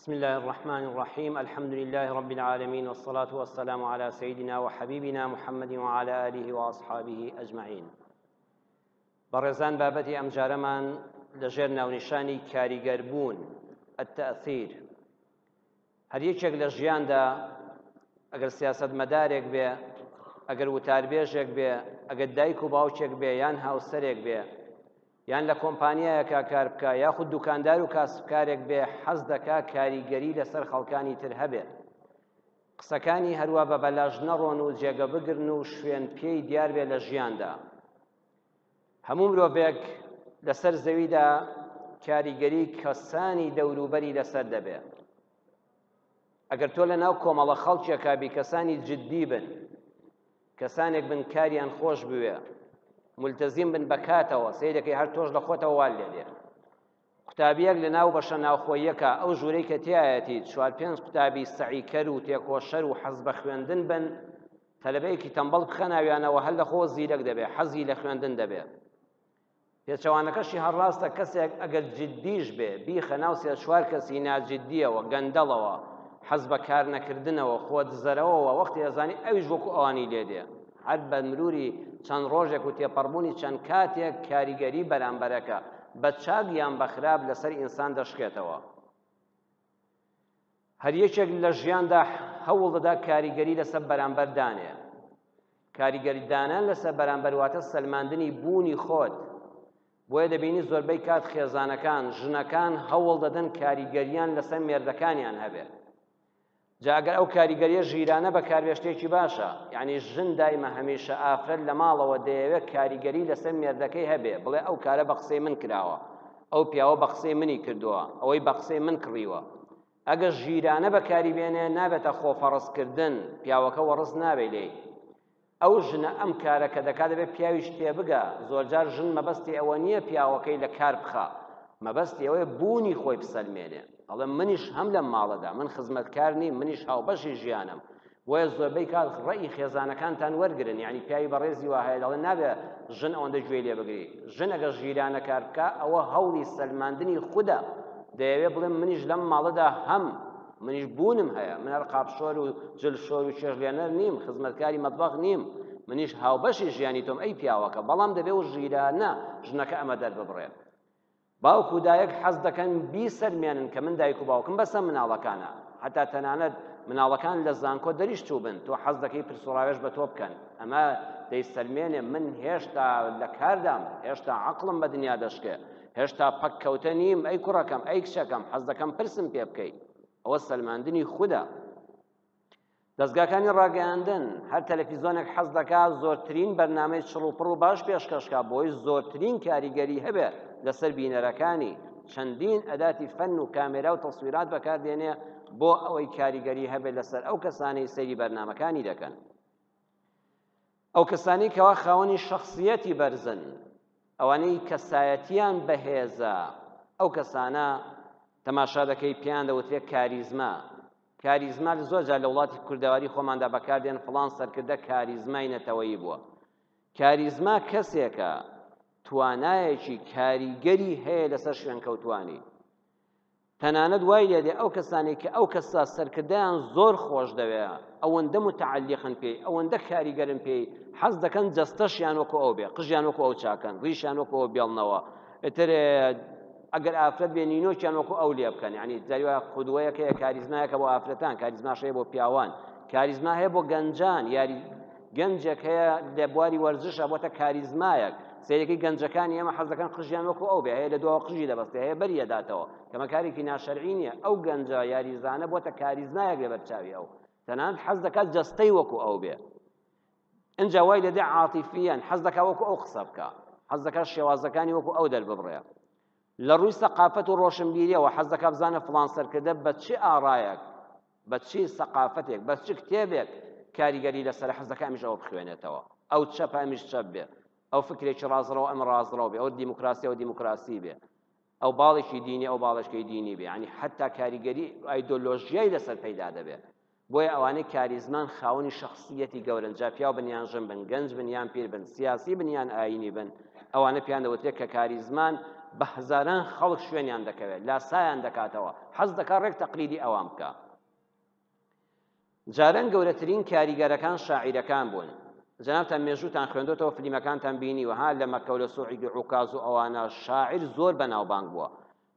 بسم الله الرحمن الرحيم الحمد لله رب العالمين والصلاة والسلام على سيدنا وحبيبنا محمد وعلى آله وأصحابه أجمعين. بەڕێزان بابەتی ئەم جارەمان لەژێر ناونیشانی کاریگەربوون التەئثیر هەر یەکێک لە ژیاندا ئەگەر سیاسەتمەدارێک بێ، ئەگەر وتاربێژێک بێ، ئەگەر دایک و باوکێک بێ یان هاوسەرێک بێ یان لە کۆمپانیایەکە کار بکە یاخود دوکاندار و کاسبکارێک بێ حەز دەکا کاریگەری لەسەر خەڵکانی تر هەبێ، قسەکانی هەروە بە بەلاژ نەڕۆن و جێگە بگرن و شوێن پێی دیار بێ لە ژیاندا. هەموو مرۆڤێک لەسەر زەویدا کاریگەری کەسانی دەوروبەری لەسەر دەبێ. ئەگەر تۆ لە ناو کۆمەڵە خەڵکێکا بی کەسانی جددی بن، کەسانێک بن کاریان خۆش بوێ، ملتەزیم بن بەکاتەوە، سەیرەکەی هەر تۆش لە خۆتەوە وال لێدێ. قوتابیەک لە ناو بەشە ناوخۆییەکە ئەو ژوورەی کە تایەتی 4-5 قوتابی سەعیکەر و تێکۆشەر و حەز بە خوێندن بن، تەلەبەیەکی تەمبەڵ بخەناویانەوە هەر لە خۆ زیرەک دەبێ، حەزی لە خوێندن دەبێ. پێچەوانەکەشی هەڕاستە کەسێک ئەگەر جددیش بێ بیخە ناو 3-4 کەسی ناجددیەوە، گەندەڵەوە، حەز بە کار نەکردنەوە، خۆت زەرەوەوە، وەختی ئەزانی ئەویش وەکو ئەوانی لێدێ. هەر بە مروری چەند ڕۆژێک و تێپەڕبوونی چەند کاتێک کاریگەری بەرامبەرەکە بە چاک یان بە خراپ لەسەر ئینسان دەشکێتەوە. هەر یەکێک لە ژیاندا هەوڵ دەدا کاریگەری لەسەر بەرامبەردانێ. کاریگەریدانان لەسەر بەرامبەر واتە سەلماندنی بوونی خۆت. بۆیە دەبینی زۆربەی کات خێزانەکان، ژنەکان هەوڵ دەدەن کاریگەریان لەسەر مێردەکانیان هەبێت. جا ئەگەر ئەو کاریگەریە ژیرانە بەکاربێشتێکی باشە، یعنی ژن دایمە هەمیشە ئافرەت لە ماڵەوە دەیەوێت کاریگەری لەسەر مێردەکەی هەبێ، بڵێ ئەو کارە بە قسەی من کراوە، ئەو پیاوە بە قسەی منی کردووە، ئەوەی بە قسەی من کڕیوە. ئەگەر ژیرانە بەکاری بێنێ نابێتە خۆفەڕستکردن، پیاوەکە وەڕست نابێ لێی. ئەو ژنە ئەم کارە کە دەکات دەبێت پیاویش تێبگە. زۆرجار ژن مەبەستی ئەوە نییە پیاوەکەی لە کار بخە، مەبەستی ئەوەیە بوونی خۆی بسەلمێنێ. ئەڵێ منیش هەم لەم ماڵەدا، من خزمەتکار نیم، منیش هاوبەشی ژیانم. بۆیە زۆربەی کات ڕێی خێزانەکانتان وەرگرن، یعنی پیاوی بەڕێزی وا هەیە دەڵێن نابێت ژن ئەوەندە گوێ لێ بگری. ژن ئەگەر ژیرانە کار بکە ئەوە هەوڵی سەلماندنی خودە. دەیەوێت بڵێن منیش لەم ماڵەدا هەم منیش بوونم هەیە، من هەر قاپشۆر و جلشۆر و چێژلێنەر نیم، خزمەتکاری مەطبەخ نیم، منیش هاوبەشی ژیانی تۆم ئەی پیاوەکە. بەڵام دەبێت و ژیرانە ژنەکە ئەمە دەرببڕێت. باوک و دایک حەز دەکەن بیسەلمێنن کە من دایک و باوکم بەسە مناڵەکانە، هەتا تەنانەت مناڵەکان لە زانکۆ دەریشتوو بن، تۆ حەز دەکەی پرسوڕاوێش بە تۆ بکەن. ئەمە دەیسەلمێنێ من هێشتا لە کاردام، هێشتا عەقڵم بە دنیا دەشکێ، هێشتا پەک کەوتە نیم، ئەی کوڕەکەم ئەی کچەکەم حەز دەکەم پرسم پێ بکەیت. ئەوە سەلماندنی خودە. دەستگاکانی ڕاگەیاندن، هەر تەلەڤیزۆنێک حەز دەکات زۆرترین بەرنامەی چڕوپڕ و باش پێشکەشکا بۆی زۆرترین کاریگەری هەبێت لەسەر بینەرەکانی. چەندین ئەداتی فەن و کامێرا و تەسویرات بەکاردێنێ بۆ ئەوەی کاریگەری هەبێت لەسەر ئەو کەسانەی سەیری بەرنامەکانی دەکەن. ئەو کەسانی کەوا خاوەنی شەخسیەتی بەرزن، ئەوانەی کەسایەتیان بەهێزە، ئەو کەسانە تەماشا دەکەی پێیان دەوترێت کاریزما. کاریزما زۆر جار لە وڵاتی کوردەواری خۆماندا بەکاردێن فڵان سەرکردە کاریزمای نەتەوەیی بووە. کاریزما کەسێکە توانایەکی کاریگەری هەیە لەسەر شوێنکەوتوانی. تەنانەت وای لێدێ ئەو کەسانی کە ئەو کەسە سەرکردەیان زۆر خۆش دەوێت، ئەوەندە متعەلیقن پێی، ئەوەندە کاریگەرن پێی، حەز دەکەن جەستەشیان وەکو ئەو بێ، قژیان وەکو ئەو چاکەن، ڕیشیان وەکو ئەو بێڵنەوە. ئیتر ئەگەر ئافرەت بێ نینۆکیان وەکو ئەو لێ بکەن. یعنی جاریوە قودوەیەک هەیە کاریزمایەکە بۆ ئافرەتان، کاریزماش هەیە بۆ پیاوان، کاریزما هەیە بۆ گەنجان. یاری گەنجێک هەیە لە بواری وەرزشە بۆتە کاریزمایەک. سەیرەکەی گەنجەکانی ئێمە حەز دەکەن قژیان وەکو ئەو بێ، هەیە لە دواوە قژی دەبەستێ، هەیە بەریە داتەوە، کەمە کارێکی ناشەرعی نییە. ئەو گەنجە یاریزانە بۆتە کاریزمایەک لەبەر چاوی ئەو، تەنانەت حەز دەکات جەستەی وەکو ئەو بێ. ئینجا وای لێدێ عاتیفیان، حەز دەکات وەکو ئەو قسە بکە، حەز دەکات شێوازەکانی وەکو ئەو دەرببڕێ. لە ڕووی سەقافەت و ڕۆشنبیریەوە حەز دەکات بزانە فڵان سەرکردە بە چی ئاڕایەک، بە چی سەقافەتێک، بە چی کتێبێک کاریگەری لەسەر حەز دەکات ئەمیش ئەوە بخوێنێتەوە. ئەو چەپە ئەمیش چەپ بێ، ئەو فکرێکی ڕازڕەوە ئەم ڕازڕەوە بێ، ئەو دیموکراسی ئەو دیموکراسی بێ، ئەو باڵێکی دینی ئەو باڵێشکەی دینی بێ. یعنی حتا کاریگەری ئایدۆلۆژیای لەسەر پەیدا دەبێت. بۆیە ئەوانەی کاریزمان خاوەنی شەخسیەتی گەورن، جا پیاو بن یان ژن بن، گەنج بن یان پیر بن، سیاسی بن یان ئاینی بن، ئەوانە پێیان دەوترێت کە کاریزمان بە هەزاران خەڵک شوێنیان دەکەوێت لاسایان دەکاتەوە حەز دەکات ڕێک تەقلیدی ئەوان بکە جاران گەورەترین کاریگەرەکان شاعیرەکان بوون جەنابتان مێژووتان خوێندوتەوە فلیمەکانتان بینیوە ها لە مەکە و لە سوعید و عوکاز و ئەوانە شاعیر زۆر بەناوبانگ بووە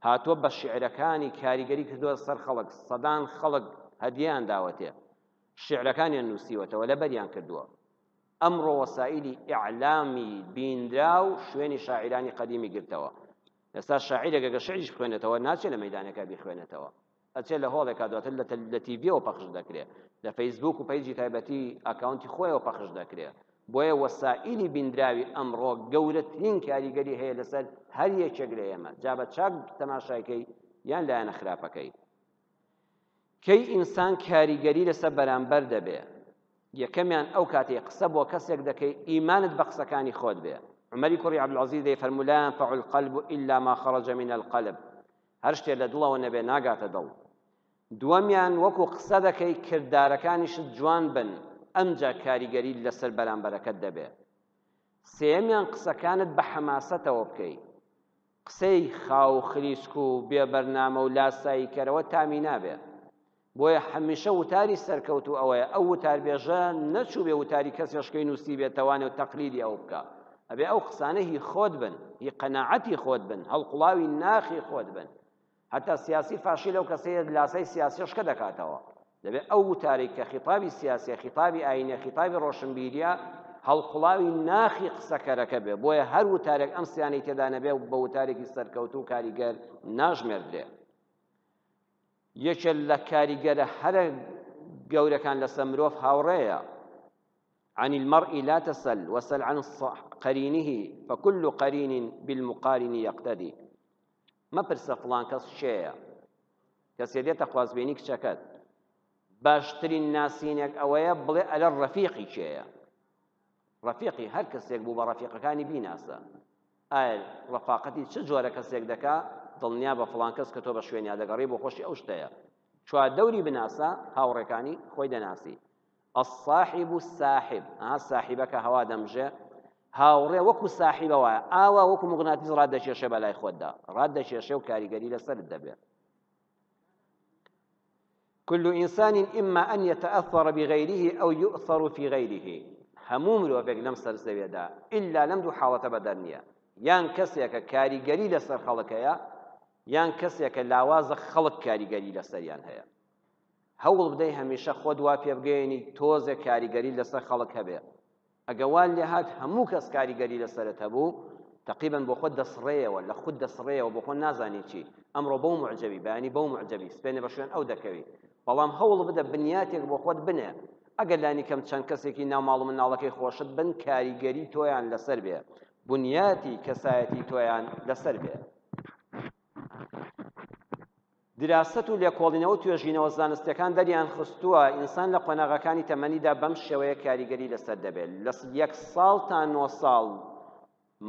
هاتووە بە شیعرەکانی کاریگەری کردووە سەر خەڵک سەدان خەڵک هەدیەیان داوەتێ شیعرەکانیان نووسیوەتەوە لەبەریان کردووە ئەمڕۆ وەسائلی ئیعلامی بینراو شوێنی شاعیرانی قەدیمی گرتەوە ئێستا شاعیرێک ئەگەر شعریش بخوێنێتەوە ناچێت لە مەیدانەکە بیخوێنێتەوە ئەچێت لە هۆڵێکا دواتر لە تیڤیەوە پەخش دەکرێت لە فەیسبوک و پەیجی تایبەتی ئەکاونتی خۆیەوە پەخش دەکرێت بۆیە وەسائلی بینراوی ئەمڕۆ گەورەترین کاریگەری هەیە لەسەر هەر یەکێک لە ئێمە جا بە چاک تەماشایکەی یان لایەنە خراپەکەی کەی ئینسان کاریگەری لەسەر بەرامبەر دەبێ یەکەمیان ئەو کاتێ قسە بۆ کەسێک دەکەی ئیمانت بە قسەکانی خۆت بێ عمەری کوڕی عەبدولعەزیز دەیفەرموو لا ينفع القلب إلا ما خرج من القلب هەر شتێک لە دڵەوە نەبێ ناگاتە دڵ دووەمیان وەکو قسە دەکەی کردارەکانیشت جوان بن ئەمجا کاریگەری لەسەر بەرامبەرەکەت دەبێ سێمیان قسەکانت بە حەماسەتەوە بکەی قسەی خاو خلیسک و بێبەرنامە و لاسایی کەرەوە تامی نابێ بۆیە هەمیشە وتاری سەرکەوتو ئەوەیە ئەو وتاربێژە نەچوو بێ وتاری کەسێشکەی نووسی بێتەوانێ و تەقلیدی ئەو بکە ئەبێ ئەو قسانە هی خۆت بن هی قەناعەتی خۆت بن هەڵقوڵاوی ناخی خۆت بن حتا سیاسی فاشی لەو کەسەیە لاسەی سیاسیشکە دەکاتەوە دەبێت ئەو وتاری کە خیتابی سیاسیە خیتابی ئاینە خیتابی ڕۆشنبیریە هەڵقوڵاوی ناخی قسەکەرەکە بێ بۆیە هەر وتارێک ئەم سیانەی تێدا نەبێ بە وتارێکی سەرکەوتو و کاریگەر ناژمێردرێ یەکێک لە کاریگەرە هەرە گەورەکان لەسەر مرۆڤ هاوڕێیە عن المرء لا تسل وسل عن قرينه فكل قرين بالمقارن يقتدي ما پرسە فڵان کەس شێیە کەسێ دێتە خوازبێنی کچەکەت باشترین ناسینێک ئەوەیە بڵێ ئەلە ڕەفیقی کێیە ڕەفیقی هەر کەسێک بوو بە ڕەفیقەکانی بیناسە ئایا ڕەفاقەتی چ جۆرە کەسێک دەکا دڵنیا بە فڵان کەس کە تۆ بە شوێنیا دەگەڕی بۆ خۆشی ئەو شتەیە چوار دەوری بناسە هاوڕێکانی خۆی دەناسی الصاحب الساحب ساحبەکە هەوا دەمژێ هاوڕێ وەکو ساحبە وایە ئاوا وەکو مغناتیس ڕاددەکێشێ بەلای خۆتدا ڕاددەکێشێ و کاریگەری لەسەرت دەبێت كل إنسان إما أن يتأثر بغيره أو يؤثر في غيره هەموو مرۆڤێک لەم سەرزەویەدا ئللا لەم دوو حاڵەتە بەدەر نییە یان کەسێکە کاریگەری لەسەر خەڵکەیە یان کەسێکە لاوازە خەڵک کاریگەری لەسەریان هەیە هەوڵ بدەی هەمیشە خۆت وا پێ بگەێنی تۆزێک کاریگەری لەسەر خەڵک هەبێ ئەگەوان لێ هات هەموو کەس کاریگەری لەسەرت هەبوو تقریبا بۆ خۆت دەسڕێەوە لە خود دەسڕێەوە بۆ خۆ نازانی چی ئەمڕۆ بەو معجەبی بەیانی بەو معجەبی سپێنێ بە شوێن ئەو دەکەوی بەڵام هەوڵ بدە بنیاتێک بۆ خۆت بنێ ئەگەر لانی کەم چەند کەسێکی ناوماڵ و مناڵەکەی خۆشت بن کاریگەری تۆیان لەسەر بێ بنیاتی کەسایەتی تۆیان لەسەر بێ دراست و لێکۆڵینەوە توێژینەوە زانستیەکان دەریان خستووە ئینسان لە قۆناغەکانی تەمەنیدا بەم شێوەیە کاریگەری لەسەر دەبێت لە 1 ساڵ تا 9 ساڵ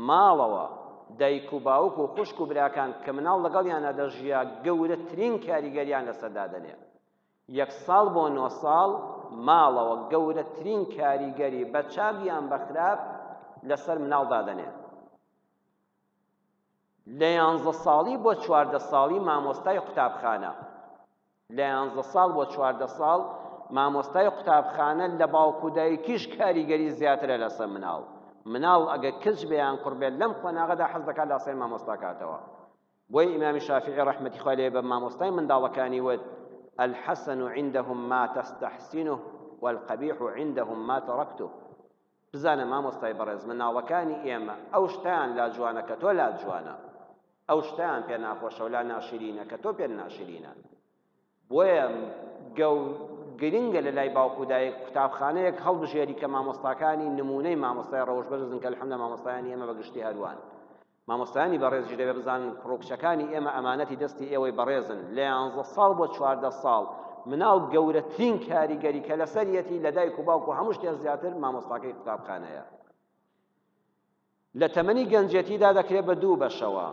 ماڵەوە دایک و باوک و خوشک و براکان کە مناڵ لەگەڵیانە دەژیا گەورەترین کاریگەریان لەسەردادەنێ 1 ساڵ بۆ 9 ساڵ ماڵەوە گەورەترین کاریگەری بە چاویان بە خراپ لەسەر مناڵ دادەنێ لە 11 ساڵی بۆ 14 ساڵی مامۆستای قوتابخانە لە 11 ساڵ بۆ 14 ساڵ مامۆستای قوتابخانە لە باوک و دایکیش کاریگەری زیاترە لەسەر مناڵ ئەگەر کچ بێیان کوڕ بێت لەم قۆناغەدا حەز دەکات لاسەی مامۆستا کاتەوە بۆی ئیمامی شافعی ڕەحمەتی خوا لێبێ بە مامۆستای منداڵەکانی وت الحسن عندهم ما تستحسنه والقبيح عندهم ما تركته بزانە مامۆستای بەڕێز مناڵەکانی ئێمە ئەو شتیان لا جوانە کە تۆ لا جوانە ئەو شتیان پێ ناخۆشە و لا ناشرینە کە تۆ پێ ناشرینە بۆیە گرنگە لە لای باوک و دایک قوتابخانەیەک هەڵبژێری کە مامۆستاکانی نمونەی مامۆستای ڕەوشبەرزن کە الحەمدە مامۆستایانی ئێمە بەگشتی هەروان مامۆستایانی بەڕێزی دەبێ بزانن کوڕکچەکانی ئێمە ئەمانەتی دەستی ئێوەی بەڕێزن لە 11 ساڵ بۆ 14 ساڵ مناڵ گەورەترین کاریگەری کە لەسەریەتی لە دایک و باوک و هەموو شتێک زیاتر مامۆستاکەی قوتابخانەیە لە تەمەنی گەنجەتیدا دەکرێت بە دوو بەشەوە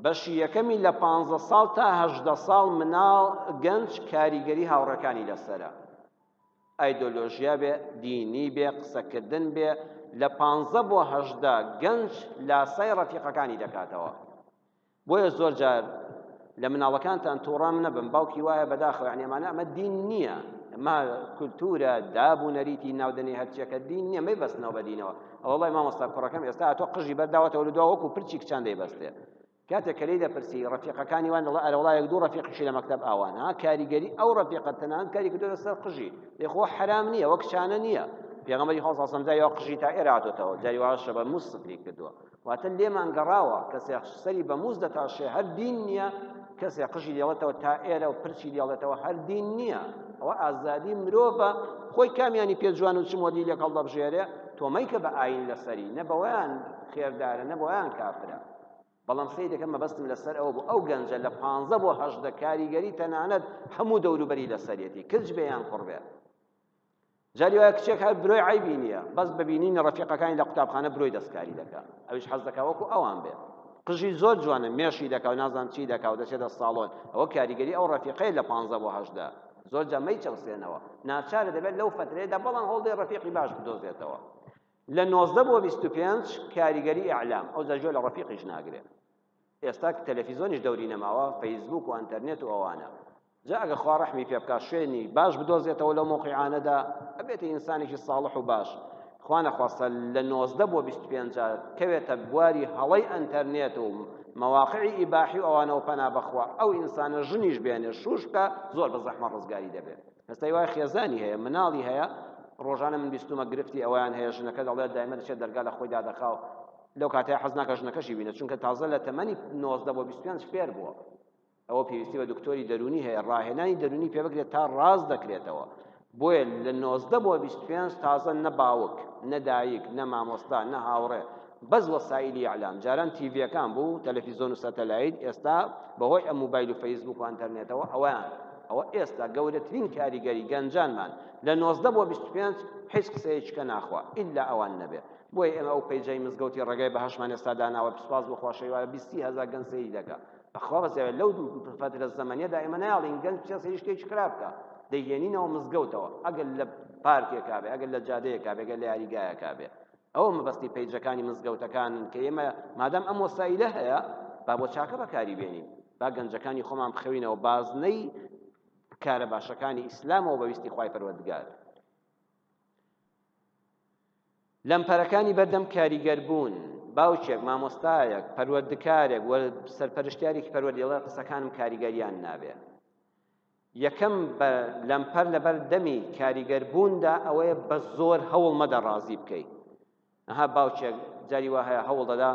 بەشی یەکەمی لە 15 ساڵ تا 18 ساڵ مناڵ گەنج کاریگەری هاوڕەکانی لەسەرە ئایدۆلۆژیا بێ دینی بێ قسەکردن بێ لە 15 بۆ 18 گەنج لاسای ڕەفیقەکانی دەکاتەوە بۆیە زۆر جار لە مناڵەکانتان تووڕام نەبن باوکی وایە بەداخەوە یعنی ئەمە دین نییە ئەمە کولتورە دابوونەریتی ناودنی هەرچیەکە دین نییە مەیبەستنەوە بە دینەوە ئەوڵی مامۆستا کوڕەکەم ئێستا تۆ قژی بەرداوەتەوە لە دوا وەکو پرچی کچان دەیبەستێ کاتێک کە لێی دەپرسی ڕەفیقەکانی وان دەڵێ ئەرە وڵای دوو ڕەفیقیشی لە مەکتەب ئاوان ها کاریگەری ئەو ڕەفیقە تەنانەت کاری کردووە سەر قژی لێخۆ حرام نییە وەک کچانە نییە پێغەمبەری خوا صلی الله علیه و قژی تا ئێرە هاتوتەوە جاری واشە بە مووس سفری کردووە واتە لێمان گەڕاوە کەسێک سەری بە مووس دەتاشێ هەر دین نییە کەسێک قژی دێڵێتەوە تا ئێرە و پرچی دێڵێتەوە هەر دین نییە ئەوە ئازادی مرۆڤە خۆی کامیانی پێ جوان و چ مۆدیلێک هەڵدەبژێرێ تۆمەی کە بە ئاین لەسەری نە بەوەیان خێردارە نە بەوەیان کافرە بەڵام سەی دەکەم مەبەستم لەسەر ئەوە بوو ئەو گەنجە لە 15 بۆ 18 کاریگەری تەنانەت هەموو دەوروبەری لەسەرێتی کچ بێ یان کوڕ بێ جاری وایە کچێک هەر برۆی عیبی نییە بەس ببینینە ڕەفیقەکانی لە قوتابخانە برۆی دەستکاری دەکات ئەویش حەز دەکا وەکو ئەوان بێ قژی زۆر جوانە مێشی دەکا و نازان چی دەکا و دەچێتە ساڵۆن ئەوە کاریگەری ئەو ڕەفیقەی لە 15 بۆ 18 زۆر جەمەی چەسێنەوە ناچارە دەبێت لەو فترەیەدا بەڵام هەوڵدەی ڕەفیقی باش بدۆزێتەوە لە 19 بۆ 25 کاریگەری ئیعلام ئەو جاجۆ لە ڕەفیقیش ناگرێت ئێستا تەلەڤیزۆنیش دەوری نەماوە فەیسبوک و ئینتەرنێت و ئەوانە جا ئەگە خوا ڕەحمی پێ بکات شوێنی باش بدۆزێتەوە لەو موقعانەدا ئەبێتە ئینسانێکی ساڵح و باش خوا نەخواستە لە 19 بۆ 25 کەوێتە بواری هەڵەی ئینتەرنێت و مەواقعی ئیباحی و ئەوانەوە پەنا بەخوا ئەو ئینسانە ژنیش بێنێ شوشکە زۆر بە زەحمە ڕزگاری دەبێت هەستای وای خێزانی هەیە مناڵی هەیە ڕۆژانە من بیستومە گرفتی ئەویان هەیە ژنەکە دەڵێت دایمە دەچێت دەرگا لە خۆی دادەخاو لەو کاتەیە حەز ناکە ژنەکەشی بینێت چونکە تازە لە تەمەنی 19 بۆ 25 فێر بووە ئەوە پێویستی بە دکتۆری دەرونی هەیە ڕاهێنانی دەرونی پێ بکرێت تا ڕاز دەکرێتەوە بۆیە لە 19 بۆ 25 تازە نە باوک نە دایک نە مامۆستا نە هاوڕێ بەس وەسایلی ئیعلام جاران تیڤیەکان بوو تەلەڤیزۆن و سەتەلایت ئێستا بەهۆی ئەم موبایل و فەیسبوک و ئینتەرنێتەوە ئەوە ئێستا گەورەترین کاریگەری گەنجانمان لە 19 بۆ 25 هیچ قسەیەکە ناخوا ئیلا ئەوان نەبێت بۆیە ئێمە ئەو پەیجەی مزگەوتی ڕێگای بەهەشمان ئێستا داناوە پسپاس بۆ خۆشەوی وایە 20,000 گەنج سەیری دەکات بەخوا بەزێوێت لەو فترە زەمانیەدا ئێمە نایڵین گەنج بچێ سەیری شتێکی خراپ بکە دەیهێنینەوە مزگەوتەوە ئەگەر لە پارکێکا بێ ئەگەر لە جادەیەکا بێ ئەگەر لە یاریگایەکا بێ ئەوە مەبەستی پەیجەکانی مزگەوتەکانن کە ئێمە مادام ئەم وەسایلە هەیە با بۆ چاکە بەکاری بێنین با گەنجەکانی خۆمان بخەوینەوە بازنەی کارە باشەکانی ئیسلامەوە بەویستی خوای پەروەردگار لەمپەرەکانی بەردەم کاریگەربوون باوچێک مامۆستایەک پەروەردەکارێک سەرپەرشتیارێکی پەروەردیڵە قسەکانم کاریگەریان نابێ یەکەم لەمپەر لەبەر دەمی کاریگەربووندا ئەوەیە بە زۆر هەوڵ مەدە ڕازی بکەیت ئەها باوچێک جاری وا هەیە هەوڵ دەدا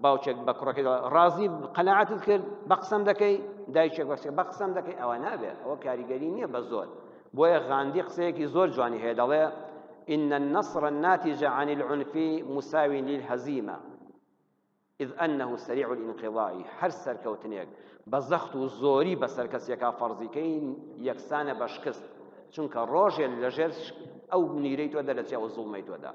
باوچێک بە کوڕەکەی ڕازی قەناعەتت کرد بە قسەم دەکەی دایکێک بە قسەم دەکەی ئەوە نابێت ئەوە کاریگەری نییە بە زۆر بۆیە غاندی قسەیەکی زۆر جوانی هەیە دەڵێ إن النصر الناتج عن العنف مساو للهزيمة إذ أنه سريع الانقضاء هر سەرکەوتنێک بە زەخت و زۆری بەسەر کەسێکا فەرزیکەی یەکسانە بە شکست چونکە ڕۆژێ لەژێر ئەو نیرەی تۆ دەرەچێ و زوڵمەی تۆدا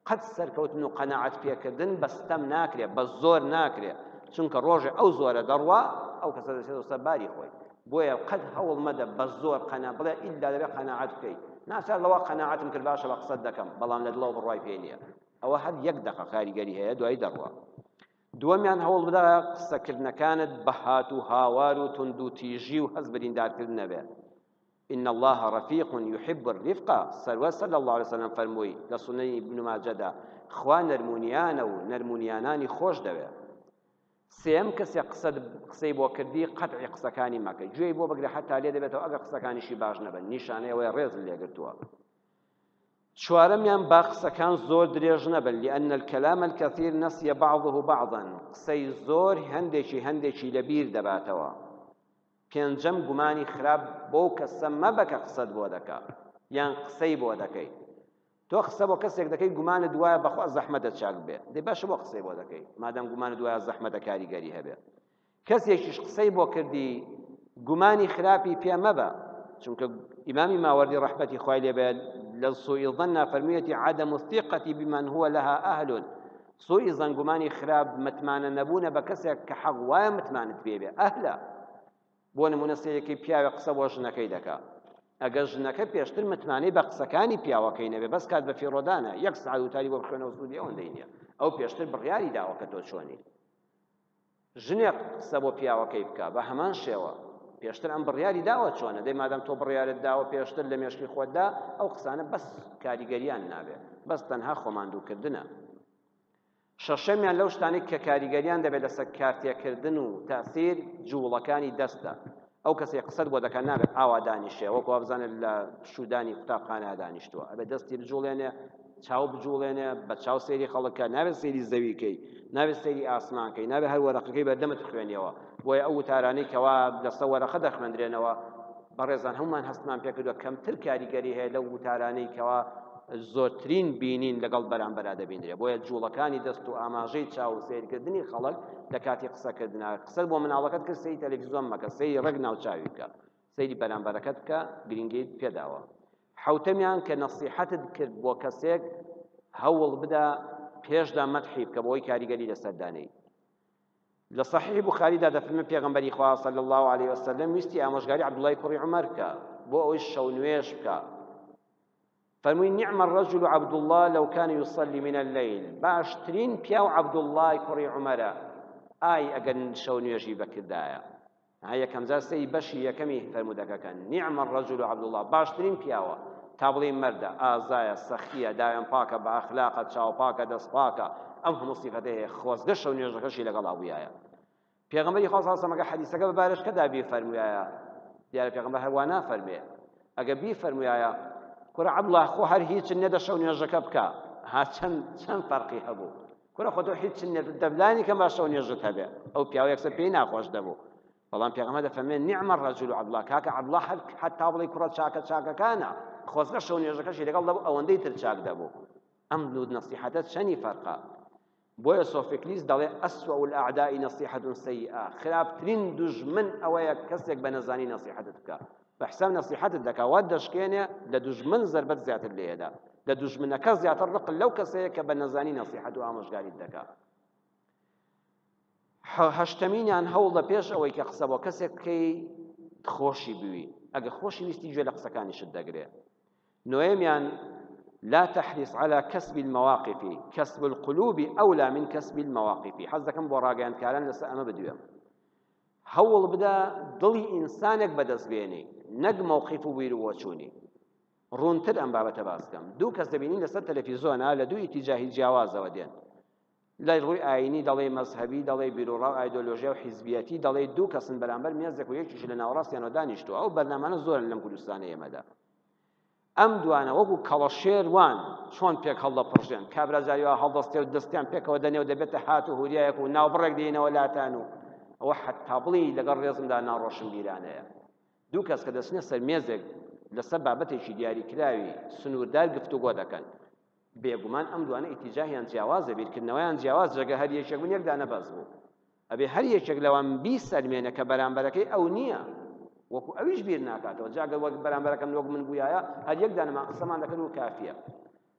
قەت سەرکەوتن و قەناعەت پێکردن بەستەم ناکرێت بە زۆر ناکرێت چونکە ڕۆژێ ئەو زۆرە دەڕوا ئەو کەسە دەچێتەوە سەر باری خۆی بۆیە قەت هەوڵ مەدە بە زۆر بڵێ ئیلا دەبێت قەناعەت بکەیت ناچار لەوە قەناعەتم کرد باشە بە قسەت دەکەم بەڵام لە دڵەوە بڕوای پێ نییە ئەوە هەر یەک دەقە کاریگەری هەیە دوای دەڕوا دووەمیان هەوڵ بدە قسەکردنەکانت بە هات و هاوار و تند و تیژی و هەز بریندارکردن نەبێت إن الله رفيق يحب الرفق سروە صلى الله عليه وسلم فەرمووی لە سونەنی ابن ماجەدا خوا نەرمونیانە و نەرمونیانانی خۆش دەوێت سێم کەسێک قسەی بۆ کردی قەتعی قسەکانی مەکەی گوێی بۆ بگرێ حتا لێ دەبێتەوە ئەگەر قسەکانیشی باش نەبن نیشانەی ئەوەی ڕێز لێگرتووە چوارەمیان با قسەکان زۆر درێژ نەبن لأن الكلام الكثير نسي بعضه بعضا قسەی زۆر هەندێکی لەبیر دەباتەوە پێنجەم گومانی خراپ بۆ کەسە مەبە کە قسەت بۆ دەکات یان قسەی بۆ دەکەی تۆ قسە بۆ کەسێک دەکەی گومانت دوایە بەخوا زەحمەتە چاک بێ دەی باشە بۆ قسەی بۆ دەکەی مادام گومانت دوایە زەحمەتە کاریگەری هەبێ کەسێکیش قسەی بۆ کردی گومانی خراپی پێ مەبە چونکە ئیمامی ماوەردی ڕەحمەتی خوای لێبێت لە سوء الظن فەرموویەتی عدم الثقة بمن هو لها أهل سوء الظن گومانی خراپ متمانە نەبوونە بە کەسێک کە حەق وایە متمانت پێ بێ ئەهلە بۆ نمونە سەیەکی پیاوێ قسە بۆ ژنەکەی دەکات ئەگەر ژنەکە پێشتر متمانەی بە قسەکانی پیاوەکەی نەبێ بەس کات بە فیڕۆدانە یەک سعات وتاری بۆ بخوێنەوە سوودی ئەوەندەی نییە ئەو پێشتر بڕیاری داوە کە تۆ چۆنی ژنێک قسە بۆ پیاوەکەی بکە بە هەمان شێوە پێشتر ئەم بڕیاری داوە چۆنە دەی مادەم تۆ بڕیارت داوە پێشتر لە مێشکی خۆتدا ئەو قسانە بەس کاریگەریان نابێت بەس تەنها خۆماندووکردنە شەشەمیان لەو شتانەی کە کاریگەریان دەبێت لەسەر کارتێکردن و تەسیر جووڵەکانی دەستە ئەو کەسێک قسەت بۆ دەکەن نابێت ئاوا دانیشێ وەکو بزانێت لە شودانی قوتابخانە دانیشتووە ئەبێت دەستی بجوڵێنێ چاو بجوڵێنێ بە چاو سەیری خەڵکە نابێت سەیری زەویکەی نابێت سەیری ئاسمانکەی نابێت هەر وەرەقەکەی بەردەمت خوێنیەوە بۆیە ئەو وتارانەی کەوا لەسەر وەرەقە دەخوێندرێنەوە بەڕێزان هەمومان هەستمان پێ کردووە کەمتر کاریگەری هەیە لەو وتارانەی کەوا زۆرترین بینین لەگەڵ بەرامبەرا دەبینرێ بۆیە جوڵەکانی دەست و ئاماژەی چاو سیرکردنی خەڵک لە کاتی قسەکردنا قسە بۆ مناڵەکەت کرد سەیری تەلەڤیزۆن مەکە سەیری ڕێک ناوچاوی بکە سەیری بەرامبەرەکەت بکە گرنگیت پێداوە حوتەمیان کە نەسیحەتت کرد بۆ کەسێک هەوڵ بدە پێشدا مەدحی بکە بۆی کاریگەری لەسەردانەی لە صحیح بوخاریدا دەفرمێ پێغەمبەری خوا صلی الله عليه وسلم ویستی ئامۆژگاری عەبدوڵای کوڕی عومەر بکە بۆ ئەوەی شەو نوێژ بکە فرمووی نعم الرجل عبد الله لو كان يصلي من الليل باشترين پیاو عبد الله کوڕی عومەرە ئای ئەگەر شەو نوێژی بەکردایە هەیە کەمجار سەی بەشی یەکەمی فرمودەکەکەن نعم الرجل عبد الله باشترین پیاوە تا بڵێ مەردە ئازایە سەخیە داوێن پاکە بە ئەخلاقە چاو پاکە دەست پاکە ئەم هەموو سیفەتە هەیە خۆزگە شەو نوێژەکەشی لەگەڵ ئەویایە پێغەمبەری خوا صلی الله علیه و سلم حەدیثەکە بەبارەشکەدا بیفەرموویایە دیارە پێغەمبەر هەروە نافەرمێ ئەگە بیفەرموویایە کوڕە عەبدوڵڵاه خۆ هەر هیچ نێدە شەو نوێژەکە بکە ها چەند فەرقی هەبوو کوڕە خۆ تۆ هیچ نێدە دەبلانی کەم با شەو نوێژت هەبێ ئەو پیاوە یەکسەر پێی ناخۆش دەبوو بەڵام پێغەمبەر دەفەرمێ نعم الرجل عەبدوڵڵاه کاکە عەبدوڵڵاه حەتا بڵێ کوڕە چاکە چاکەکانە خۆزگە شەو نوێژەکەشی لەگەڵ دەبوو ئەوەندەی تر چاک دەبوو ئەم دوو نەسیحەتە چەنی فەرقە بۆیە سۆفێکلیس دەڵێ ئەسوأ الأعداء نصيحة سيئة خراپترین دوژمن ئەوەیە کەسێک بە نەزانی نەسیحەتت بکە بەحساب نەسیحەتت دەکا وا دەشکێنێ لە دوژمن زەربەت زیاتر لێدا لە دوژمنەکە زیاتر ڕقل لەو کەسەیە کە بە نەزانی نەسیحەت و ئامۆژگاریت دەکا هەشتەمینیان هەوڵ پێش ئەوەی کە قسە بۆ کەسێک بکەی خۆشی بوی ئەگە خۆشی ویستی گوێ لە قسەکانیشت دەگرێ نۆیەمیان لا تحرص على كسب المواقف كسب القلوب أولى من كسب المواقف حەز دەکەم بۆ ڕاگەیاندکاران لەسەر ئەمە بدوێم هەوڵ بدە دڵی ئینسانێک بەدەست بێنی نەک موقف و بیر و وەچوونی ڕوونتر ئەم بابەتە باس بکەم دوو کەس دەبینین لەسەر تەلەڤیزۆنە لە دوو ئیتیجاهی جیاوازەوە دێن لای ڕووی ئاینی دەڵێ مەزهەبی دەڵێ بیرۆڕا و ئایدۆلۆژیا و حیزبیەتی دەڵێ دوو کەسن بەرامبەر مێزێک و یەکیش لە ناوەڕاستیانەوە دانیشتووە ئەو بەرنامانە زۆرن لەم کوردستانە ئێمەدا ئەم دوانە وەکو کەڵەشێروان چۆن پێک هەڵدەپڕژێن کابرازاریەوە هەڵدەستێ و دەستیان پێکەوە دەنێ و دەبێتە هات و هوریایەک و ناوبڕێک دێنەوە لاتان و ئەوە حەتا بڵی لەگەڵ ڕێزمدا ناڕۆشن بیرانەیە دوو کەس کە دەچنە سەر مێزێک لەسەر بابەتێکی دیاریکراوی سنووردار گفتوگۆ دەکەن بێگومان ئەم دوانە ئیتیجاهیان جیاوازە بیرکردنەوەیان جیاواز جەگە هەر یەکێک بوون یەک دانە بەس بوو ئەبێ هەر یەکێک لەوان بیسەلمێنە کە بەرامبەرەکەی ئەو نییە وەکو ئەویش بیر ناکاتەوە جاگە وەک بەرامبەرەکەم وەک من بوویایە هەر یەک دانەمان قسەمان دەکەن و کافیە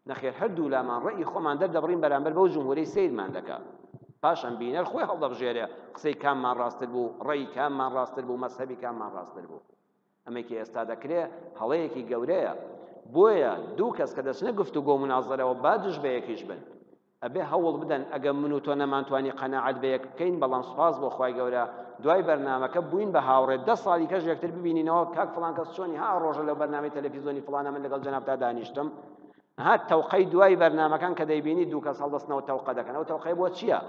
نەخێر هەردوو لامان ڕێی خۆمان دەردەبڕین بەرامبەر بەو جمهوریەی سیرمان دەکات پاشان بینەر خۆی هەڵدەبژێرێ قسەی کاممان ڕاستتر بوو ڕێی کاممان ڕاستتر بوو مەسهەبی کاممان ڕاستتر بوو ئەمەی ئێستا دەکرێ هەڵەیەکی گەورەیە بۆیە دوو کەس کە دەچنە گفتوگۆ و منازەرەوە با دژ بە یەکیش بن ئەبێ هەوڵ بدەن ئەگە من و تۆ نەمانتوانی قەناعەت بە یەک بکەین بەڵام سوپاس بۆ خوای گەورە دوای بەرنامەکە بووین بە هاوڕێ 10 ساڵی کەش یەکتر ببینینەوە کاک فڵان کەس چۆنی ها ڕۆژە لەو بەرنامەی تەلەڤیزۆنی فڵانە من لەگەڵ جەنابتا دانیشتم ها تەوقەی دوای بەرنامەکان کە دەیبینی دوو کەس هەڵدەستنەوە تەوقە دەکەن ئەو تەوقەی بۆ چییە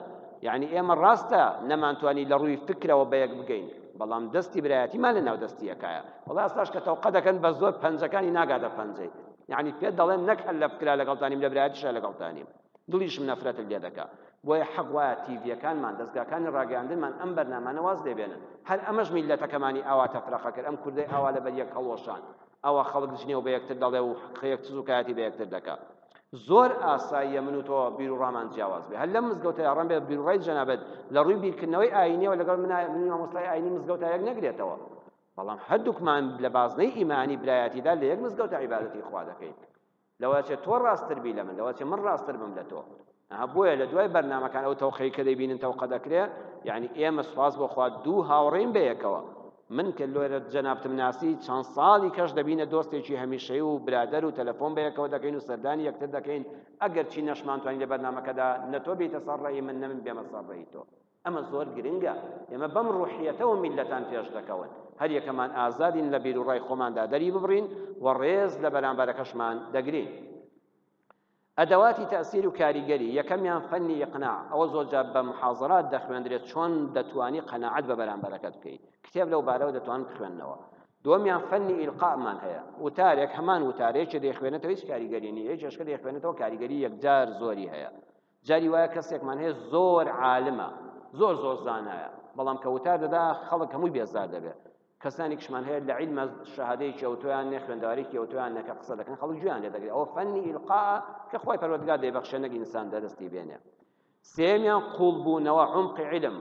یعنی ئێمە ڕاستە نەمانتوانی لە ڕووی فکرەوە بە یەک بگەین بەڵام دەستی برایەتیمان لە ناو دەستی یەکایە وەڵا ئەستاش کە تەوقە دەکەن بە زۆر پەنجەکانی ناگاتە پەنجەی یعنی پێ دەڵێن نەک هەر لە فکرا لەگەڵتانیم لە برایەتیشە لەگەڵتانیم دڵیشم نەفرەتت لێ دەکا بۆیە حەق وایە تیڤیەکانمان دەستگاکانی ڕاگەیاندنمان ئەم بەرنامانە واز دەبێنن هەر ئەمەش میلەتەکەمانی ئاوا تەفرەقە کرد ئەم کوردەی ئاوا لەبەر یەک هەڵوەشان ئەوە خەڵک دژنێ و بە یەکتر دەڵێ و یەکتر زوکایەتی بە یەکتر دەکا زۆر ئاساییە من و تۆ بیر و ڕامان جیاواز بێ هەر لەم مزگەوتەیە ڕەن بێ بیر و ڕای جەنابەت لە ڕووی بیرکردنەوەی ئاینیەوە لەگەڵ من مامۆستای ئاینی مزگەوتە یەک نەگرێتەوە بەڵام هەردووکمان لە بازنەی ئیمانی برایەتیدا لە یەک مزگەوتە عیبادەتی خوا دەکەین لەوەچێت تۆ ڕاستتر بی لە من لەوەچێت من ڕاستتر بم لە تۆ بۆیە لە دوای بەرنامەکان ئەو تەوقەی کە دەیبینن تەوقە دەکرێت یعنی ئێمە سوپاس بۆ خوا دوو هاوڕێین بە یەکەوە من کە لۆرە جەنابتم ناسی چەند ساڵی کەش دەبینە دۆستێکی هەمیشەیی و برادەر و تەلەفۆن بە یەکەوە دەکەین و سەردانی یەکتر دەکەین ئەگەر چی نەشمانتوانی لە بەرنامەکەدا نە تۆ بیتە سەر ڕێی من نە من بێمە سەر ڕێی تۆ ئەمە زۆر گرنگە ئێمە بەم ڕوحیەتەوە میلەتان پێش دەکەون هەر یەکەمان ئازادین لە بیر و ڕای خۆماندا دەری ببڕین و ڕێز لە بەرامبەرەکەشمان دەگرین ئەدەواتی تەئسیر و کاریگەری یەکەمیان فەنی ئیقناع ئەوە زۆرجار بە محاضرات دەخوێندرێت چۆن دەتوانی قەناعەت بە بەرامبەرەکەت بکەیت کتێب لەو بارەوە دەتوانن بخوێننەوە دووەمیان فەنی ئیلقاءمان هەیە وتارێک هەمان وتارێکی دەیخوێنێتەوە هیچ کاریگەری نییە هیچ ئەشکە دەیخوێنێتەوە کاریگەری یەکجار زۆری هەیە جاری وایە کەسێکمان هەیە زۆر عالمە زۆر زانایە بەڵام کە وتار دەدا خەڵک هەمووی بێزار دەبێت کەسانی کشمان هەیە لە عیلمە شەهادەیەکی ئەوتۆیان نێ خوێندەوەرێکی ئەوتۆیان نەکە قسە دەکەن خەڵک گوێیان لێ دەگرێت ئەوە فەنی ئیلقاء کە خۆی پەروەردگار دەیبەخشێ نەک ئینسان دەدەستی بێنێ سێمیان قوڵبوونەوە عمقی عیلم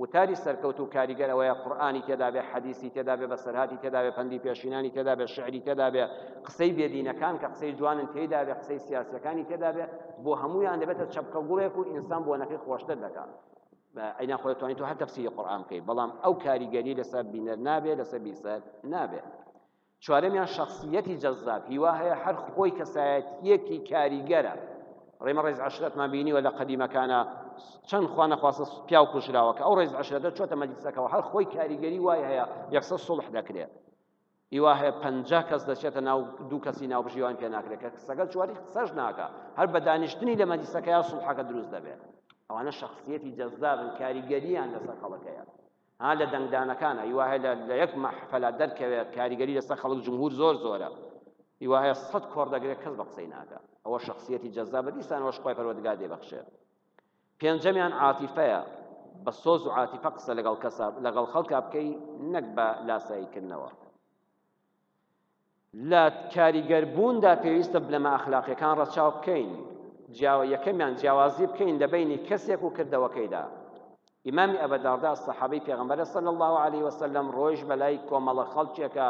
وتاری سەرکەوت و کاریگەر ئەوەیە قورئانی تێدا بێ حەدیثی تێدا بێ بەسەرهاتی تێدا بێ پەندی پێشینانی تێدا بێ شعری تێدا بێ قسەی بێدینەکان کە قسەی جوانن تێدا بێ قسەی سیاسیەکانی تێدا بێ بۆ هەموویان دەبێتە چەپکەگوڵێک و ئینسان بۆنەکەی خۆشتر دەکات ئەینا خۆی توانیت تو هەر تەفسیری قورئان بکەیت بەڵام ئەو کاریگەری لەسەر بینەر نابێ لەسەر بیسەر نابێ چوارەمیان شخصیەتی جەذاب هیوا هەیە هەر خۆی کەسایەتیەکی کاریگەرە ڕێمە ڕێز عەشرەتمان بینیوە لە قەدیمەکانە چەند خوا نەخواستە پیاو کوژراوە کە ئەو ڕێز عەشرەتە چۆتە مەجلیسەکەەوە هەر خۆی کاریگەری وای هەیە یەکسەر سوڵح دەکرێت هیوا هەیە 50 کەس دەچێتە ناو دوو کەسی ناوبژیوان پێ ناکرێت کە سەگەل چواری قسەش ناکە هەر بە دانیشتنی لە مەجلیسەکەیە سوڵحەکە دروست دەبێت ئەوانە شخصیەتی جەذابن کاریگەریان لەسەر خەڵکەیە لە دەنگدانەکانە هیوا هەیە لە یەک مەحفەلە دەرکەوێت کاریگەری لەسەر خەڵک جمهور زۆرە هیوا هەیە 100 کۆڕ دەگرێت کەس بە قسەی ناکە ئەوە شخصیەتی جەذابە دیسانەوەش خۆی پەروەردگار دێبەخشێ پێنجەمیان عاتیفەیە بە سۆز و عاتیفە قسە لەگەڵ خەڵکا بکەی نەک بە لاساییکردنەوە لە کاریگەربووندا پێویستە بنەمە ئەخلاقیەکان ڕەچاو بکەین یەکەمیان جیاوازی بکەین لە بینی کەسێک و کردەوەکەیدا ئیمامی ئەبەداردە سەحابەی پێغەمبەر صلی الله علیه وسلم ڕۆیژ بەلای کۆمەڵە خەڵکێکە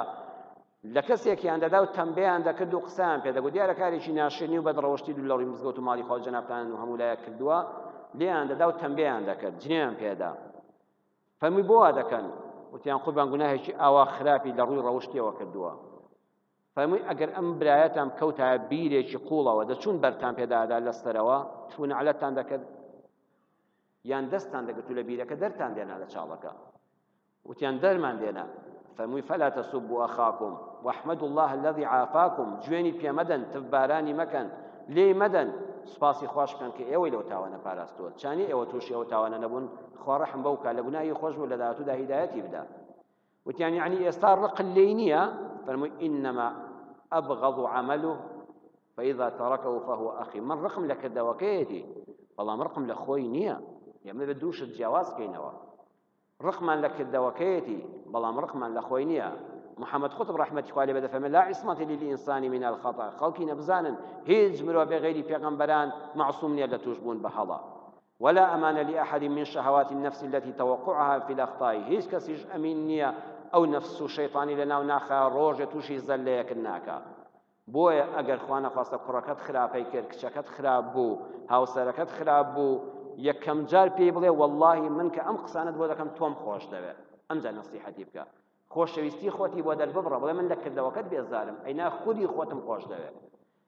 لە کەسێکیان دەدا و تەمبەیان دەکرد و قسەیان پێ دەگوت دیارە کارێکی ناشرینی و بەدڕەوشتی دوو لەڕی مزگەوت و ماڵی خۆ جەنابتان و هەموو لایەک کردووە لێیان دەدا و تەمبەیان دەکرد جنێیان پێدا فەرمووی بۆ وا دەکەن وتیان قوربان گوناهێکی ئاوا خراپی لە ڕووی ڕەوشتیەوە کردووە فەرمووی ئەگەر ئەم برایەتان کەوتە بیرێکی قوڵەوە دەچوون بەرتان پێدادا لەستەرەوە توونەعلەتان دەکرد یان دەستان دەگرت و لە بیرەکە دەرتان دێنا لە چاڵەکە وتیان دەرمان دێنا فەرمووی فەلا تەسوبوا ئەخاکم واحمدوا الله الذي عافاكم جوێنی پێ مەدەن تفبارانی مەکەن لێی مەدەن سوپاسی خۆش بکەن کە ئێوەی لەو تاوانە پاراستووە چانی ئێوە تووشی ئەو تاوانە نەبوون خوا ڕەحم بەو کە لە گوناهی خۆش بوو لە داهاتوودا هیدایەتی بدا وتیان یعنی ئێستا ڕقل لێی نییە فەرمووی ئینەما ئەبغەض عەمەله فإذا تركه فهو أخي من رقم لە کردەوەکەیەتی بەڵام ڕقم لە خۆی نییە ئێمە بە دووشت جیاواز بکەینەوە ڕقمان لە کردەوەکەیەتی بەڵام ڕقمان لە خۆی نییە محەممەد خۆتب ڕەحمەتی خوا لێ بەدەفەرمێ لا عیسمەت للئینسانی من الخەطأ خەڵکی نەبزانن هیچ مرۆڤێ غەیری پێغەمبەران معصوم نییە لە توش بوون بە هەڵا ولا أمان لأحد من شهوات النفس التي توقعها في الأخطاء هیچ کەسیش ئەمین نییە ئەو نەفس و شەیطانی لەناو ناخە ڕۆژێ تووشی زەلەیەکن ناکە بۆیە ئەگەر خوا نەخواستە کوڕەکەت خراپەی کرد کچەکەت خراپ بوو هاوسەرەکەت خراپ بوو یەکەم جار پێی بڵێ واللهی من کە ئەم قسانت بۆ دەکەم تۆم خۆش دەوێت ئەمجار نەسیحەتی بکە خۆشەویستی خۆتی بۆ دەرببڕە بڵێ من لە کردەوەکەت بێزارم ئەینا خودی خۆتم خۆش دەوێت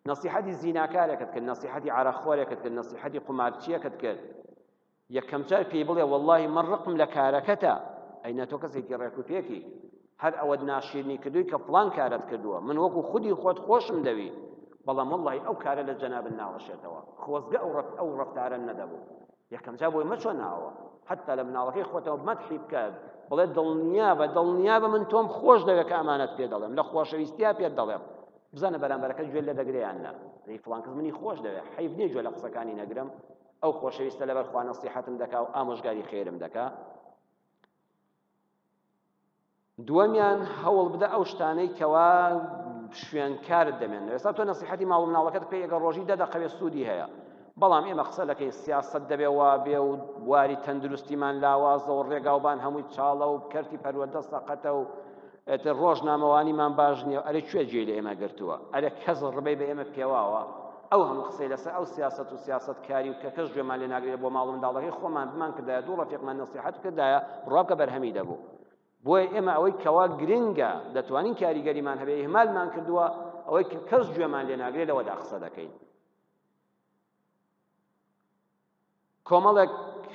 نەسیحەتی زیناکارێکت کرد نەسیحەتی عەرەخۆرێکت کرد نەسیحەتی قومارچیەکت کرد یەکەم جار پێی بڵێ واللهی من ڕقم لە کارەکەتە ئەینا تۆ کەسێکی ڕێکوپێکی هەر ئەوەت ناشیرنی کردووی کە فڵان کارت کردووە من وەکو خودی خۆت خۆشم دەوی بەڵام واللهی ئەو کارە لە جەنابت ناوەشێتەوە خۆزگە ئەو ڕەفتارە نەدەبوو یەکەم جا بۆی مەچۆ ناوە حتا لە مناڵەکەی خۆتەوە مەدحی بکات بڵێ دڵنیابە من تۆم خۆش دەوێت کە ئەمانەت پێ دەڵێم لە خۆشەویستیا پێت دەڵێم بزانە بەرامبەرەکە گوێ لە دەگرێیان نا دەی فڵان کەس منی خۆش دەوێت حەیف نییە گوێ لە قسەکانی نەگرم ئەو خۆشەویستە لەبەر خوا نەسیحەتم دەکا و ئامۆژگاری خێرم دەکا دووەمیان هەوڵ بدە ئەو شتانەی کەوا شوێنکارت دەمێنێت ئێستا تۆ نەسیحەتی ماڵ و مناڵەکەت پێ ئەگەر ڕۆژی 10 دقەیە سوودی هەیە بەڵام ئێمە قسە دەکەین سیاست دەبێ وا بێ و واری تەندروستیمان لاوازە و ڕێگاوبان هەمووی چاڵە و کەرتی پەروەردە سەقەتە و ڕۆژنامەوانیمان باش نییە ئەرێ کوێ جێی لە ئێمە گرتووە ئەرێ کەس ڕبەی بە ئێمە پێواوە ئەو هەموو قسەی لەسەر ئەو سیاست و سیاستکاری و کە کەس گوێمان لێ ناگرێت بۆ ماڵ و منداڵەکەی خۆمان بمان کردایە دوو ڕەفیقمان نەسیحەت کردایە ڕابکە بەرهەمی دەبوو بۆیە ئێمە ئەوەی کەوا گرنگە دەتوانین کاریگەریمان هەبێ ئیهمالمان کردووە ئەوەی کە کەس گوێمان لێ ناگرێت لەوەدا قسە دەکەین کۆمەڵێک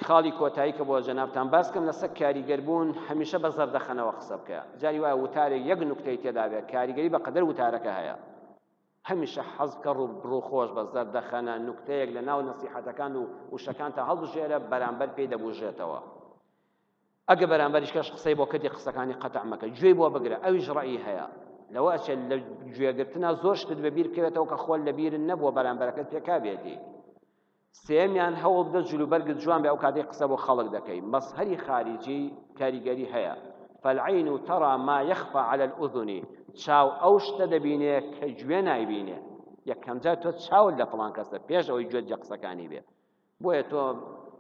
خاڵی کۆتایی کە بۆ جەنابتان باسکەم لەسەر کاریگەربوون هەمیشە بە زەردەخەنەوە قسە بکە جاری وایە وتارێک یەک نوکتەی تێدا بێت کاریگەری بەقەدەر وتارەکە هەیە هەمیشە حەز بکە ڕووخۆش بە زەردەخەنە نوکتەیەک لە ناو نەسیحەتەکان و وشەکان تا هەڵبژێرە بەرامبەر پێی دەبوژێتەوە ئەگە بەرامبەریش کەش قسەی بۆ کردی قسەکانی قەتع مەکە گوێی بۆ بگرە ئەویش ڕەئی هەیە لەوە ئەچێت لە گوێگرتنە زۆر شتت بەبیر بکەوێتەوە کە خۆل لەبیرن نەبووە بەرامبەرەکەت پێکا بێتی سێمیان هەوڵ بدە جلوبەرگت جوان بێ ئەو کاتێک قسە بۆ خەڵک دەکەی مەظهەری خارجی کاریگەری هەیە فالعین ترى ما يخفى على الأذن چاو ئەو شتە دەبینێ کە گوێ نایبینێ یەکەم جار تۆ چاوت لە فڵان کەسە پێش ئەوەی گوێت لە قسەکانی بێ بۆیە تۆ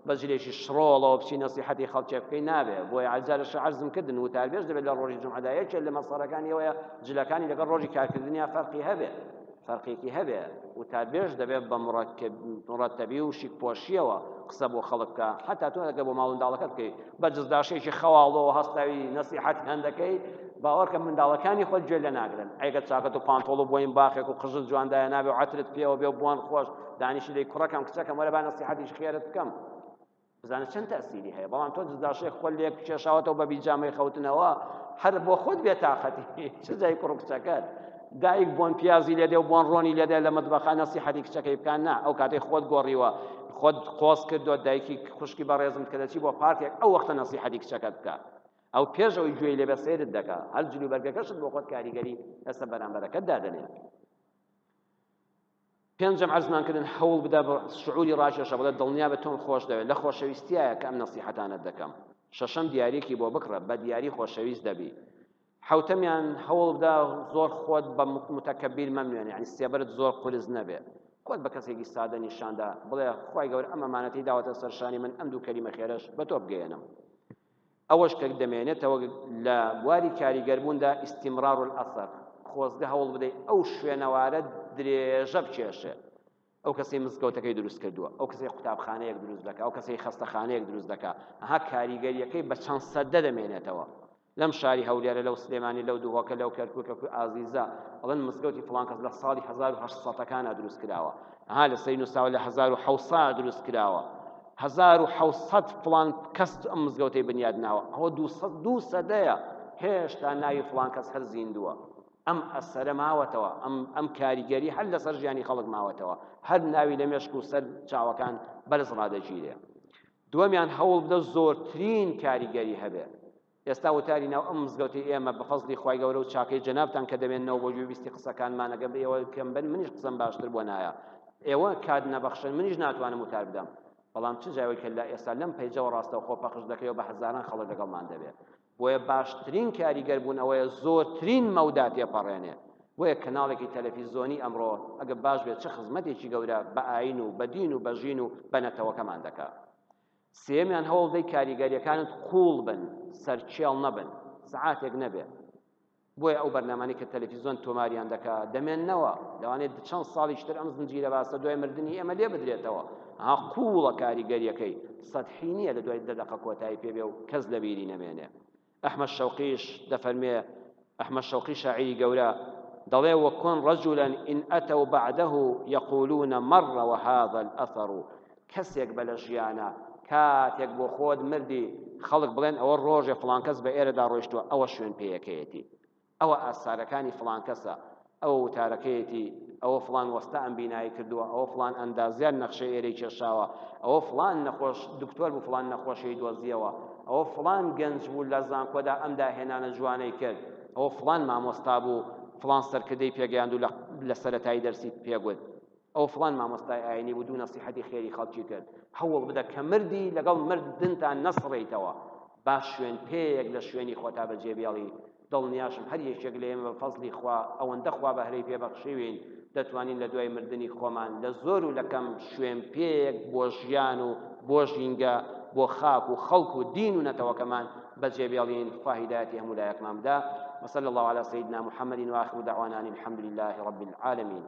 بەجلێکی شڕۆڵەوە بچی نەسیحەتی خەڵکێک بکەی نابێ بۆیە عەجارەش عەرزم کردن وتاربێژ دەبێت لە ڕۆژی جومعەدا یەکێک لە مەسەڵەکانیەوەیە جلەکانی لەگەڵ ڕۆژی کارکردنیان فەرقی هەبێ فەرقێکی هەبێ وتاربێژ دەبێت بە مڕەتەبی و شیکپۆشیەوە قسە بۆ خەڵک بکە حتا تۆ ئەگە بۆ ماڵنداڵەکەت بکەی بە جزداشەیەکی خەواڵەوە هەستاوی نەسیحەتی هەندەکەی باوەڕکە منداڵەکانی خۆت گوێ لێ ناگرن ئەگە چاکەت و پانتۆڵ و بۆین باخێک و قژت جواندایە نابێ و عەترت پێوە بێ و بۆن خۆش دانیشی لێی کوڕەکەم کچەکەم وەرە با نەسیحەتیش خێرت بکەم بزانە چەند تەسیری هەیە بەڵام تۆ جزداشەیەک خۆت لێ کێشاوەتەوە بە بیجامەی خەوتنەوە هەر بۆ خۆت بێتاقەتی چ جای کوڕ کچەکەت دایک بۆن پیازی لێدێ و بۆن ڕۆنی لێدێ لە مەتبەخە نەسیحەتی کچەکەی بکان نا ئەو کاتەی خۆت گۆڕیوە خۆت قۆز کردووە دایکی خوشکی بەڕێزم کە دەچی بۆ پارکێک ئەو وەختە نەسیحەتی کچەکەت بکە ئەو پێش ئەوەی گوێی لێ بە سەیرت دەکا هەر جلوبەرگەکەشت بۆ خۆت کاریگەری لەسەر بەرامبەرەکەت دادەنێت پێنجەم عەرزمان کردن هەوڵ بدە بە شعوری ڕاکێشە بڵێ دڵنیا بە تۆم خۆش دەوێت لە خۆشەویستیایە کە ئەم نەسیحەتانت دەکەم شەشەم دیارێکی بۆ بکڕە بە دیاری خۆشەویست دەبی حوتەمیان هەوڵ بدە زۆر خۆت بە متەکەبیر مەمنوێنێ یعنی سێبەرت زۆر قورس نەبێ خۆت بە کەسێکی سادە نیشاندا بڵێ خوای گەورە ئەم ئەمانەتەی داوەتە سەرشانی من ئەم دوو کەلیمە خێرەش بە تۆ بگەێنم ئەوەش کە دەمێنێتەوە لە بواری کاریگەربووندا ئیستیمرار الئەثەر خۆزگە هەوڵ بدەیت ئەو شوێنەوارە درێژە بچێشێ ئەو کەسەی مزگەوتەکەی دروست کردووە ئەو کەسەی قوتابخانەیەک دروست دەکات ئەو کەسەی خەستەخانەیەک دروست دەکات ئەها کاریگەریەکەی بە چەند سەدە دەمێنێتەوە لەم شاری هەولێرە لەو سلێمانی لەو دووهۆکە لەو کەرکووکە ئازیزە ئەڵێن مزگەوتی فڵان کەس لە ساڵی 1800ەکانە دروست کراوە ئەها لە سەی نووساوە لە 1700 دروست کراوە 1700 فڵان کەس ئەم مزگەوتەی بنیاد ناوە ئەوە 200 سەدەیە هێشتا ناوی فڵان کەس هەر زیندووە ئەم ئەسەرە ماوەتەوە ئەم کاریگەری هەر لەسەر ژیانی خەڵک ماوەتەوە هەر ناوی لە مێشک و سەر چاوەکان بەرز ڕادەگیرێ دووەمیان هەوڵ بدە زۆرترین کاریگەری هەبێ ئێستا وتاری ناو ئەم مزگەوتی ئێمە بە فەزلی خوای گەورە و چاکەی جەنابتان کە دەبێنەوە بۆ گوێبیستی قسەکانمان ئەگەر ئێوە کەم بن منیش قسەم باشتر بۆ نایە ئێوە کات نەبەخشن منیش ناتوانم وتار بدەم بەڵام چ جایەوەی کە لە ئێستا لەم پەیجەوە ڕاستەوە خۆپەخش دەکەیەوە بە هەزاران خەڵک لەگەڵمان دەبێت بۆیە باشترین کاریگەر بوون ئەوەیە زۆرترین مەودا تێپەڕێنێ بۆیە کەناڵێکی تەلەڤیزۆنی ئەمڕۆ ئەگە باش بێت چه خزمەتێکی گەورە بە ئاین و بە دین و بە ژین و بە نەتەوەکەمان دەکات سێمیان هەوڵ بدەی کاریگەریەکانت قوڵ بن سەرچێڵ نەبن سەعاتێک نەبێ بۆیە ئەو بەرنامانەی کە تەلەڤیزۆن تۆماریان دەکات دەمێننەوە لەوانێت چەند ساڵیشتر ئەم زنجیرە باسە دوای مردنی ئێمە لێ بدرێتەوە ها قوڵە کاریگەریەکەی سەدحی نییە لە دوای 10 دقە کۆتایی پێبێ و کەس لەبیری نەمێنێ ئەحمەد شەوقیش دەفەرمێ ئەحمەد شەوقی شاعیری گەورە دەڵێ وەکن رەجولا ئین ئەتەو بەعدەه یەقولون مەڕ وهذا الأثر کەسێک بە لە ژیانە کاتێک بۆ خۆت مردی خەڵک بڵێن ئەوە ڕۆژێ فڵان کەس بە ئێرەدا ڕۆیشتووە ئەوە شوێن پێیەکەیەتی ئەوە ئاسارەکانی فڵان کەسە ئەوە وتارەکەیەتی ئەوە فڵان وەستە ئەم بینایی کردووە ئەوە فڵان ئەندازیان نەخشەی ئێرەی کێشاوە ئەوە فڵان نەخۆش دکتۆر بوو فڵان نەخۆشەی دۆزیەوە ئەوە فڵان گەنج بوو لە زانکۆدا ئەم داهێنانە جوانەی کرد ئەوە فڵان مامۆستا بوو فڵان سەرکردەی پێگەیاند و لە سەرەتایی دەرسی پێگوت ئەو فڵان مامۆستای ئاینی بوو دوو نەسیحەتی خێری خەڵکی کرد هەوڵ بدە کە مردی لەگەڵ مردنتان نەسڕێیتەوە باش شوێن پێیەک لە شوێنی خۆتا بەجێبێڵی دڵنیاشم هەر یەکێک لە ئێمە بە فەزلی خوا ئەوەندە خوا بەهرەی پێبەخشیوین دەتوانین لە دوای مردنی خۆمان لە زۆر و لەکەم شوێن پێیەک بۆ ژیان و بۆ ژینگە بۆ خاک و خەڵک و دین و نەتەوەکەمان بەجێبێڵین خوا هیدایەتی هەموو لایەکمان بدا وصلى الله على سيدنا محمد وآخر دعوانا الحمد لله رب العالمين